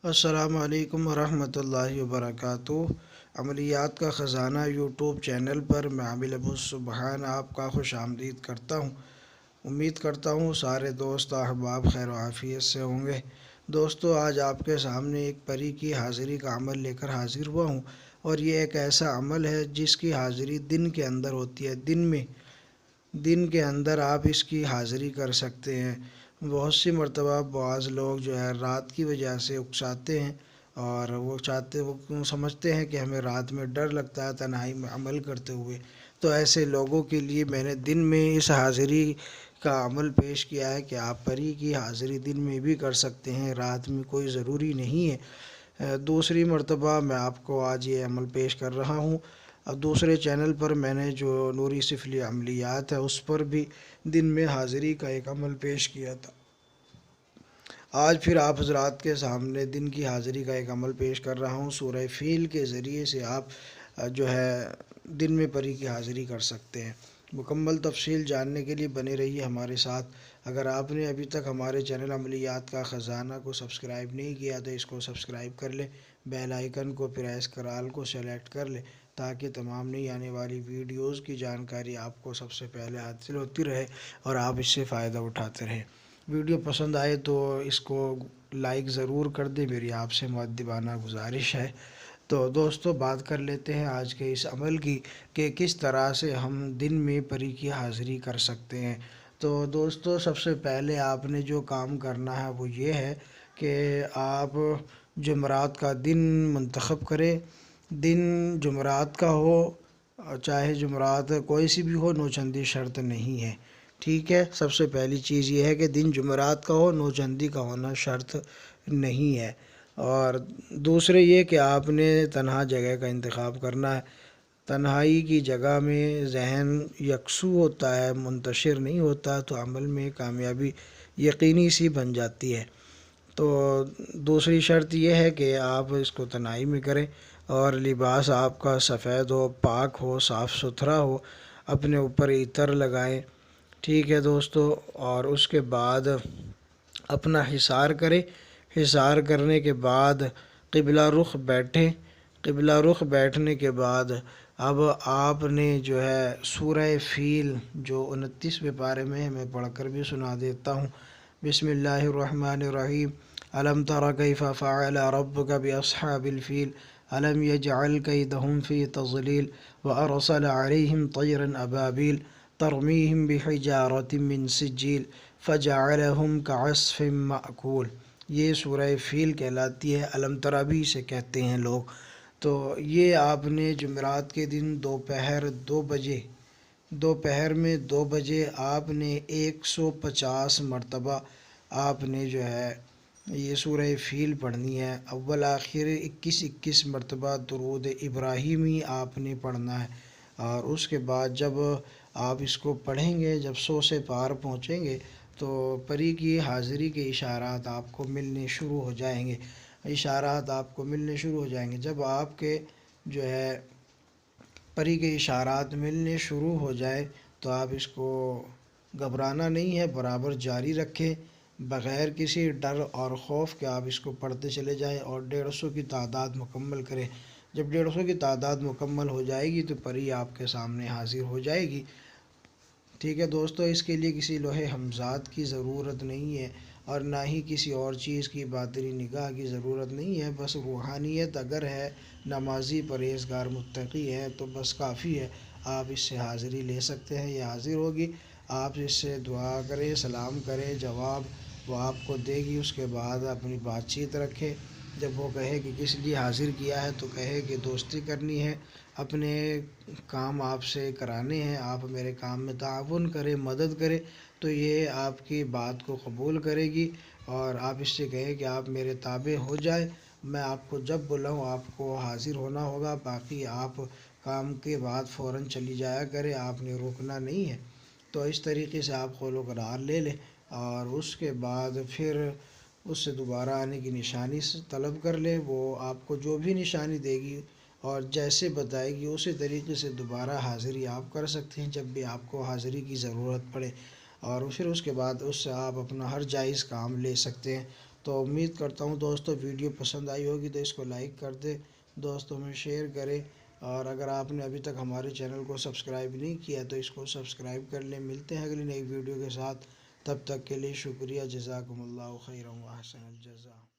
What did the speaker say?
السلام علیکم ورحمۃ اللہ وبرکاتہ۔ عملیات کا خزانہ یوٹیوب چینل پر میں عامل ابو سبحان آپ کا خوش آمدید کرتا ہوں۔ امید کرتا ہوں سارے دوست احباب خیر و عافیت سے ہوں گے۔ دوستو، آج آپ کے سامنے ایک پری کی حاضری کا عمل لے کر حاضر ہوا ہوں، اور یہ ایک ایسا عمل ہے جس کی حاضری دن کے اندر ہوتی ہے۔ دن کے اندر آپ اس کی حاضری کر سکتے ہیں۔ بہت سی مرتبہ بعض لوگ جو ہے رات کی وجہ سے اکساتے ہیں، اور وہ سمجھتے ہیں کہ ہمیں رات میں ڈر لگتا ہے تنہائی میں عمل کرتے ہوئے۔ تو ایسے لوگوں کے لیے میں نے دن میں اس حاضری کا عمل پیش کیا ہے کہ آپ پری کی حاضری دن میں بھی کر سکتے ہیں، رات میں کوئی ضروری نہیں ہے۔ دوسری مرتبہ میں آپ کو آج یہ عمل پیش کر رہا ہوں۔ اب دوسرے چینل پر میں نے جو نوری سفلی عملیات ہے اس پر بھی دن میں حاضری کا ایک عمل پیش کیا تھا۔ آج پھر آپ حضرات کے سامنے دن کی حاضری کا ایک عمل پیش کر رہا ہوں۔ سورہ فیل کے ذریعے سے آپ جو ہے دن میں پری کی حاضری کر سکتے ہیں۔ مکمل تفصیل جاننے کے لیے بنے رہیے ہمارے ساتھ۔ اگر آپ نے ابھی تک ہمارے چینل عملیات کا خزانہ کو سبسکرائب نہیں کیا تو اس کو سبسکرائب کر لیں، بیل آئیکن کو پریس کر آل کو سلیکٹ کر لیں، تاکہ تمام نئی آنے والی ویڈیوز کی جانکاری آپ کو سب سے پہلے حاصل ہوتی رہے اور آپ اس سے فائدہ اٹھاتے رہیں۔ ویڈیو پسند آئے تو اس کو لائک ضرور کر دیں، میری آپ سے مؤدبانہ گزارش ہے۔ تو دوستو، بات کر لیتے ہیں آج کے اس عمل کی کہ کس طرح سے ہم دن میں پری کی حاضری کر سکتے ہیں۔ تو دوستو، سب سے پہلے آپ نے جو کام کرنا ہے وہ یہ ہے کہ آپ جمعرات کا دن منتخب کریں۔ دن جمعرات کا ہو، چاہے جمعرات کوئی سی بھی ہو، نوچندی شرط نہیں ہے، ٹھیک ہے۔ سب سے پہلی چیز یہ ہے کہ دن جمعرات کا ہو، نوچندی کا ہونا شرط نہیں ہے۔ اور دوسرے یہ کہ آپ نے تنہا جگہ کا انتخاب کرنا ہے۔ تنہائی کی جگہ میں ذہن یکسو ہوتا ہے، منتشر نہیں ہوتا، تو عمل میں کامیابی یقینی سی بن جاتی ہے۔ تو دوسری شرط یہ ہے کہ آپ اس کو تنہائی میں کریں، اور لباس آپ کا سفید ہو، پاک ہو، صاف ستھرا ہو، اپنے اوپر عطر لگائیں، ٹھیک ہے دوستو۔ اور اس کے بعد اپنا حصار کریں۔ حصار کرنے کے بعد قبلہ رخ بیٹھیں۔ قبلہ رخ بیٹھنے کے بعد اب آپ نے جو ہے سورہ فیل جو 29ویں پارے میں ہے، میں پڑھ کر بھی سنا دیتا ہوں۔ بسم اللہ الرحمن الرحیم۔ الم تر کیف فعل ربک باصحاب الفیل الم یجعل کیدہم فی تضلیل وارسل علیہم طیرا ابابیل ترمیہم بحجارۃ من سجیل فجعلہم کعصف مأکول۔ یہ سورہ فیل کہلاتی ہے، الم تر بھی اسے کہتے ہیں لوگ۔ تو یہ آپ نے جمعرات کے دن دوپہر 2 بجے آپ نے 150 مرتبہ آپ نے جو ہے یہ سورہ فیل پڑھنی ہے۔ اول آخر 21 مرتبہ درود ابراہیمی آپ نے پڑھنا ہے۔ اور اس کے بعد جب آپ اس کو پڑھیں گے، جب 100 سے پار پہنچیں گے تو پری کی حاضری کے اشارات آپ کو ملنے شروع ہو جائیں گے۔ جب آپ کے جو ہے پری کے اشارات ملنے شروع ہو جائے تو آپ اس کو گھبرانا نہیں ہے، برابر جاری رکھیں، بغیر کسی ڈر اور خوف کے آپ اس کو پڑھتے چلے جائیں، اور 150 کی تعداد مکمل کریں۔ جب 150 کی تعداد مکمل ہو جائے گی تو پری آپ کے سامنے حاضر ہو جائے گی، ٹھیک ہے دوستو۔ اس کے لیے کسی لوح ہمزات کی ضرورت نہیں ہے، اور نہ ہی کسی اور چیز کی باطنی نگاہ کی ضرورت نہیں ہے۔ بس روحانیت اگر ہے، نمازی پرہیزگار متقی ہے تو بس کافی ہے، آپ اس سے حاضری لے سکتے ہیں۔ یہ حاضر ہوگی، آپ اس سے دعا کریں، سلام کریں، جواب وہ آپ کو دے گی۔ اس کے بعد اپنی بات چیت رکھیں۔ جب وہ کہے کہ کس لیے حاضر کیا ہے تو کہے کہ دوستی کرنی ہے، اپنے کام آپ سے کرانے ہیں، آپ میرے کام میں تعاون کریں، مدد کریں، تو یہ آپ کی بات کو قبول کرے گی۔ اور آپ اس سے کہیں کہ آپ میرے تابع ہو جائیں، میں آپ کو جب بلاؤں آپ کو حاضر ہونا ہوگا، باقی آپ کام کے بعد فوراً چلی جایا کریں، آپ نے روکنا نہیں ہے۔ تو اس طریقے سے آپ قول و قرار لے لیں، اور اس کے بعد پھر اس سے دوبارہ آنے کی نشانی طلب کر لیں۔ وہ آپ کو جو بھی نشانی دے گی اور جیسے بتائے گی اسی طریقے سے دوبارہ حاضری آپ کر سکتے ہیں جب بھی آپ کو حاضری کی ضرورت پڑے، اور پھر اس کے بعد اس سے آپ اپنا ہر جائز کام لے سکتے ہیں۔ تو امید کرتا ہوں دوستو ویڈیو پسند آئی ہوگی تو اس کو لائک کر دے، دوستوں میں شیئر کرے، اور اگر آپ نے ابھی تک ہمارے چینل کو سبسکرائب نہیں کیا تو اس کو سبسکرائب کر لیں۔ ملتے ہیں اگلی نئی ویڈیو کے ساتھ، تب تک کے لیے شکریہ، جزاکم اللہ خیرا و احسن الجزا۔